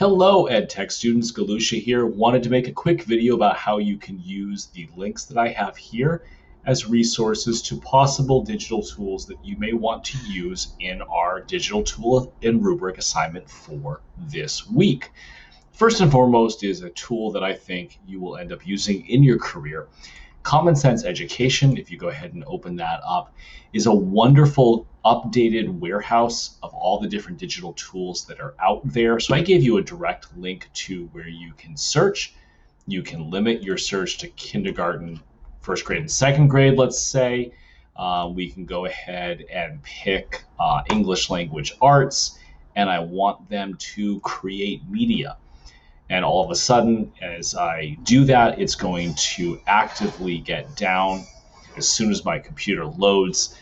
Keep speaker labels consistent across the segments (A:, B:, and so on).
A: Hello, EdTech students. Galusha here. Wanted to make a quick video about how you can use the links that I have here as resources to possible digital tools that you may want to use in our digital tool and rubric assignment for this week. First and foremost is a tool that I think you will end up using in your career. Common Sense Education, if you go ahead and open that up, is a wonderful updated warehouse of all the different digital tools that are out there. So I gave you a direct link to where you can search. You can limit your search to kindergarten, first grade, and second grade, let's say. We can go ahead and pick English language arts, and I want them to create media. And all of a sudden, as I do that, it's going to actively get down as soon as my computer loads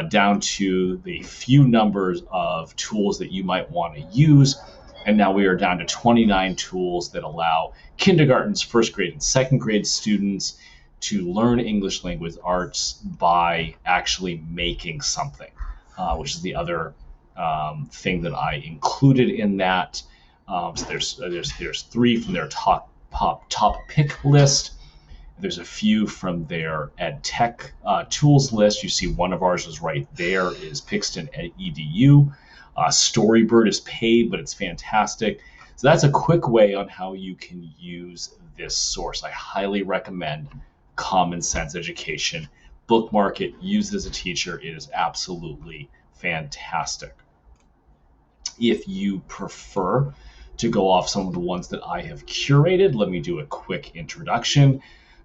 A: down to the few numbers of tools that you might want to use. And now we are down to 29 tools that allow kindergartens, first grade, and second grade students to learn English language arts by actually making something, which is the other thing that I included in that. So there's three from their top pick list. There's a few from their EdTech tools list. You see one of ours is right there, is Pixton EDU. Storybird is paid, but it's fantastic. So that's a quick way on how you can use this source. I highly recommend Common Sense Education. Bookmark it, use it as a teacher. It is absolutely fantastic. If you prefer to go off some of the ones that I have curated, let me do a quick introduction.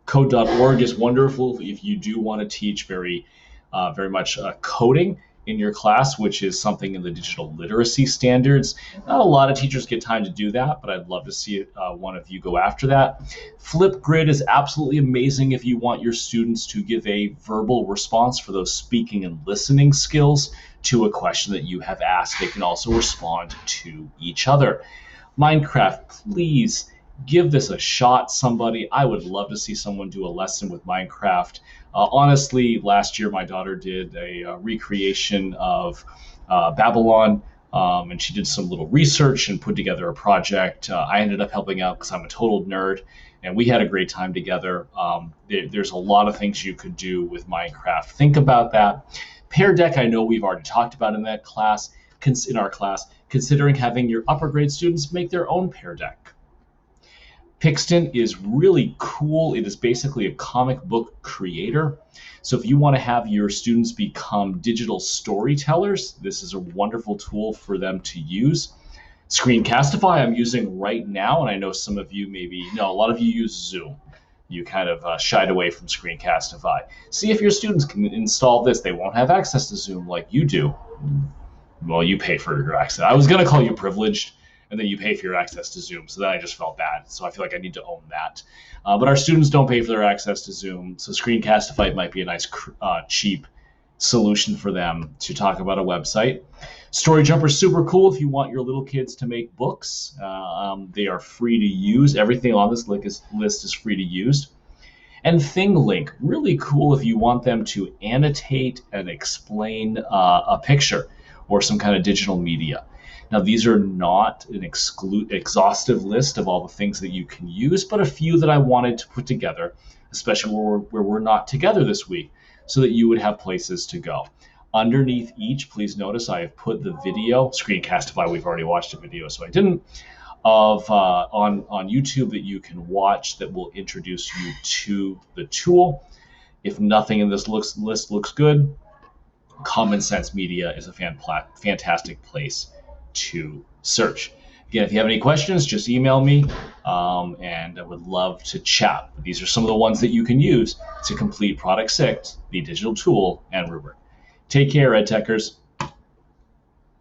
A: Code.org is wonderful if you do want to teach very much coding in your class, which is something in the digital literacy standards. Not a lot of teachers get time to do that, but I'd love to see one of you go after that. Flipgrid is absolutely amazing if you want your students to give a verbal response for those speaking and listening skills to a question that you have asked. They can also respond to each other. Minecraft, please give this a shot, somebody. I would love to see someone do a lesson with Minecraft. Honestly, last year my daughter did a recreation of Babylon, and she did some little research and put together a project. I ended up helping out because I'm a total nerd, and we had a great time together. There's a lot of things you could do with Minecraft. Think about that. Pear Deck, I know we've already talked about in that class, in our class, considering having your upper grade students make their own Pear Deck. Pixton is really cool. It is basically a comic book creator. So if you want to have your students become digital storytellers, this is a wonderful tool for them to use. Screencastify I'm using right now, and I know some of you a lot of you use Zoom. You kind of shied away from Screencastify. See if your students can install this. They won't have access to Zoom like you do. Well, you pay for your access. I was going to call you privileged, and then you pay for your access to Zoom. So then I just felt bad. So I feel like I need to own that. But our students don't pay for their access to Zoom. So Screencastify might be a nice, cheap solution for them to talk about a website. StoryJumper is super cool if you want your little kids to make books. They are free to use. Everything on this list is free to use. And ThingLink, really cool if you want them to annotate and explain a picture or some kind of digital media. Now, these are not an exhaustive list of all the things that you can use, but a few that I wanted to put together, especially where we're not together this week, so that you would have places to go. Underneath each, please notice I have put the video. Screencastify, we've already watched a video, so I didn't, of on YouTube that you can watch that will introduce you to the tool. If nothing in this list looks good, Common Sense Media is a fantastic place to search. Again, if you have any questions, just email me, and I would love to chat. These are some of the ones that you can use to complete Product 6, the digital tool and rubric. Take care, EdTechers.